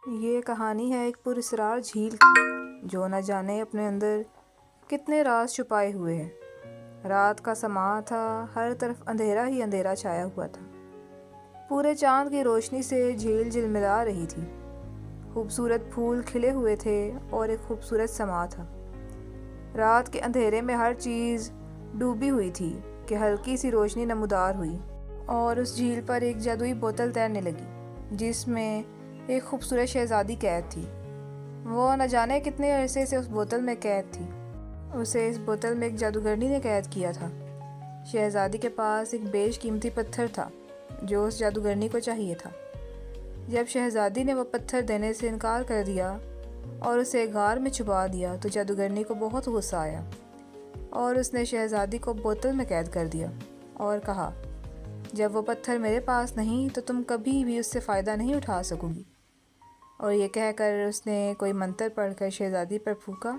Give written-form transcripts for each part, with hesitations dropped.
یہ کہانی ہے ایک پراسرار جھیل کی جو نہ جانے اپنے اندر کتنے راز چھپائے ہوئے ہیں۔ رات کا سماں تھا، ہر طرف اندھیرا ہی اندھیرا چھایا ہوا تھا۔ پورے چاند کی روشنی سے جھیل جلملا رہی تھی۔ خوبصورت پھول کھلے ہوئے تھے اور ایک خوبصورت سماں تھا۔ رات کے اندھیرے میں ہر چیز ڈوبی ہوئی تھی کہ ہلکی سی روشنی نمودار ہوئی اور اس جھیل پر ایک جادوئی بوتل تیرنے لگی جس میں ایک خوبصورت شہزادی قید تھی۔ وہ نہ جانے کتنے عرصے سے اس بوتل میں قید تھی۔ اسے اس بوتل میں ایک جادوگرنی نے قید کیا تھا۔ شہزادی کے پاس ایک بیش قیمتی پتھر تھا جو اس جادوگرنی کو چاہیے تھا۔ جب شہزادی نے وہ پتھر دینے سے انکار کر دیا اور اسے غار میں چھپا دیا تو جادوگرنی کو بہت غصہ آیا اور اس نے شہزادی کو بوتل میں قید کر دیا اور کہا، جب وہ پتھر میرے پاس نہیں تو تم کبھی بھی اس سے فائدہ نہیں اٹھا سکو گی۔ اور یہ کہہ کر اس نے کوئی منتر پڑھ کر شہزادی پر پھونکا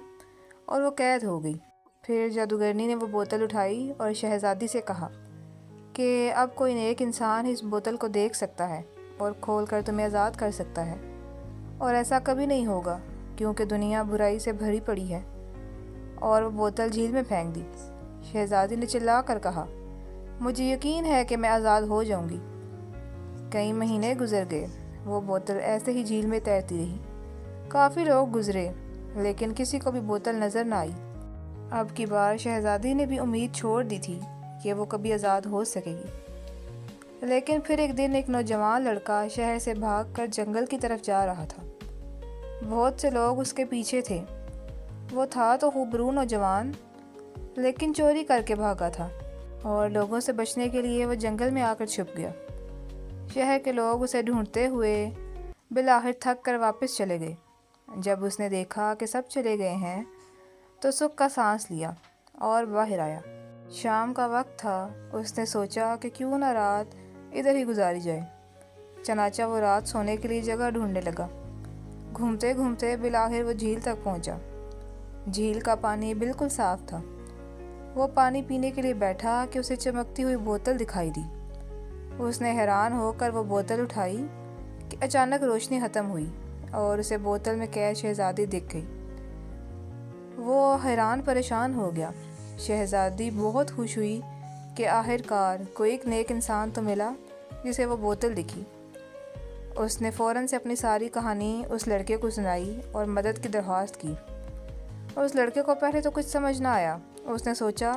اور وہ قید ہو گئی۔ پھر جادوگرنی نے وہ بوتل اٹھائی اور شہزادی سے کہا کہ اب کوئی نیک انسان اس بوتل کو دیکھ سکتا ہے اور کھول کر تمہیں آزاد کر سکتا ہے، اور ایسا کبھی نہیں ہوگا کیونکہ دنیا برائی سے بھری پڑی ہے۔ اور وہ بوتل جھیل میں پھینک دی۔ شہزادی نے چلا کر کہا، مجھے یقین ہے کہ میں آزاد ہو جاؤں گی۔ کئی مہینے گزر گئے، وہ بوتل ایسے ہی جھیل میں تیرتی رہی۔ کافی لوگ گزرے لیکن کسی کو بھی بوتل نظر نہ آئی۔ اب کی بار شہزادی نے بھی امید چھوڑ دی تھی کہ وہ کبھی آزاد ہو سکے گی۔ لیکن پھر ایک دن ایک نوجوان لڑکا شہر سے بھاگ کر جنگل کی طرف جا رہا تھا۔ بہت سے لوگ اس کے پیچھے تھے۔ وہ تھا تو خوبرو نوجوان لیکن چوری کر کے بھاگا تھا اور لوگوں سے بچنے کے لیے وہ جنگل میں آ کر چھپ گیا۔ شہر کے لوگ اسے ڈھونڈتے ہوئے بالآخر تھک کر واپس چلے گئے۔ جب اس نے دیکھا کہ سب چلے گئے ہیں تو سکھ کا سانس لیا اور باہر آیا۔ شام کا وقت تھا۔ اس نے سوچا کہ کیوں نہ رات ادھر ہی گزاری جائے۔ چنانچہ وہ رات سونے کے لیے جگہ ڈھونڈنے لگا۔ گھومتے گھومتے بالآخر وہ جھیل تک پہنچا۔ جھیل کا پانی بالکل صاف تھا۔ وہ پانی پینے کے لیے بیٹھا کہ اسے چمکتی ہوئی بوتل دکھائی دی۔ اس نے حیران ہو کر وہ بوتل اٹھائی کہ اچانک روشنی ختم ہوئی اور اسے بوتل میں قید شہزادی دکھ گئی۔ وہ حیران پریشان ہو گیا۔ شہزادی بہت خوش ہوئی کہ آخر کار کوئی ایک نیک انسان تو ملا جسے وہ بوتل دکھی۔ اس نے فوراً سے اپنی ساری کہانی اس لڑکے کو سنائی اور مدد کی درخواست کی۔ اس لڑکے کو پہلے تو کچھ سمجھ نہ آیا۔ اس نے سوچا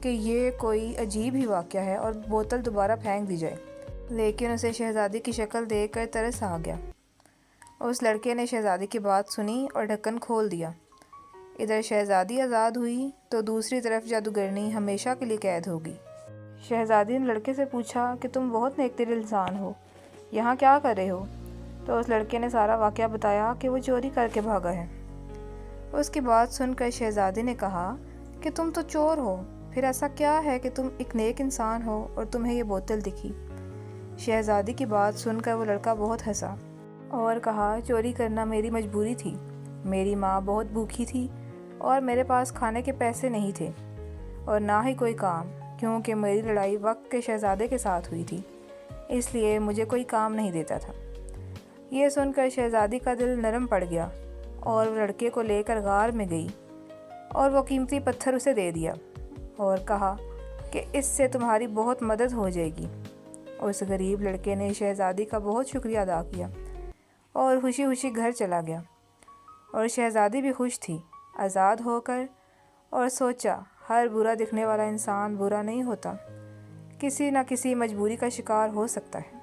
کہ یہ کوئی عجیب ہی واقعہ ہے اور بوتل دوبارہ پھینک دی جائے، لیکن اسے شہزادی کی شکل دیکھ کر ترس آ گیا۔ اس لڑکے نے شہزادی کی بات سنی اور ڈھکن کھول دیا۔ ادھر شہزادی آزاد ہوئی تو دوسری طرف جادوگرنی ہمیشہ کے لیے قید ہوگی۔ شہزادی نے لڑکے سے پوچھا کہ تم بہت نیک دل انسان ہو، یہاں کیا کر رہے ہو؟ تو اس لڑکے نے سارا واقعہ بتایا کہ وہ چوری کر کے بھاگا ہے۔ اس کی بات سن کر شہزادی نے کہا کہ تم تو چور ہو، پھر ایسا کیا ہے کہ تم ایک نیک انسان ہو اور تمہیں یہ بوتل دکھی؟ شہزادی کی بات سن کر وہ لڑکا بہت ہنسا اور کہا، چوری کرنا میری مجبوری تھی۔ میری ماں بہت بھوکی تھی اور میرے پاس کھانے کے پیسے نہیں تھے اور نہ ہی کوئی کام، کیونکہ میری لڑائی وقت کے شہزادے کے ساتھ ہوئی تھی، اس لیے مجھے کوئی کام نہیں دیتا تھا۔ یہ سن کر شہزادی کا دل نرم پڑ گیا اور وہ لڑکے کو لے کر غار میں گئی اور وہ قیمتی پتھر اسے دے دیا اور کہا کہ اس سے تمہاری بہت مدد ہو جائے گی۔ اس غریب لڑکے نے شہزادی کا بہت شکریہ ادا کیا اور خوشی خوشی گھر چلا گیا، اور شہزادی بھی خوش تھی آزاد ہو کر، اور سوچا ہر برا دکھنے والا انسان برا نہیں ہوتا، کسی نہ کسی مجبوری کا شکار ہو سکتا ہے۔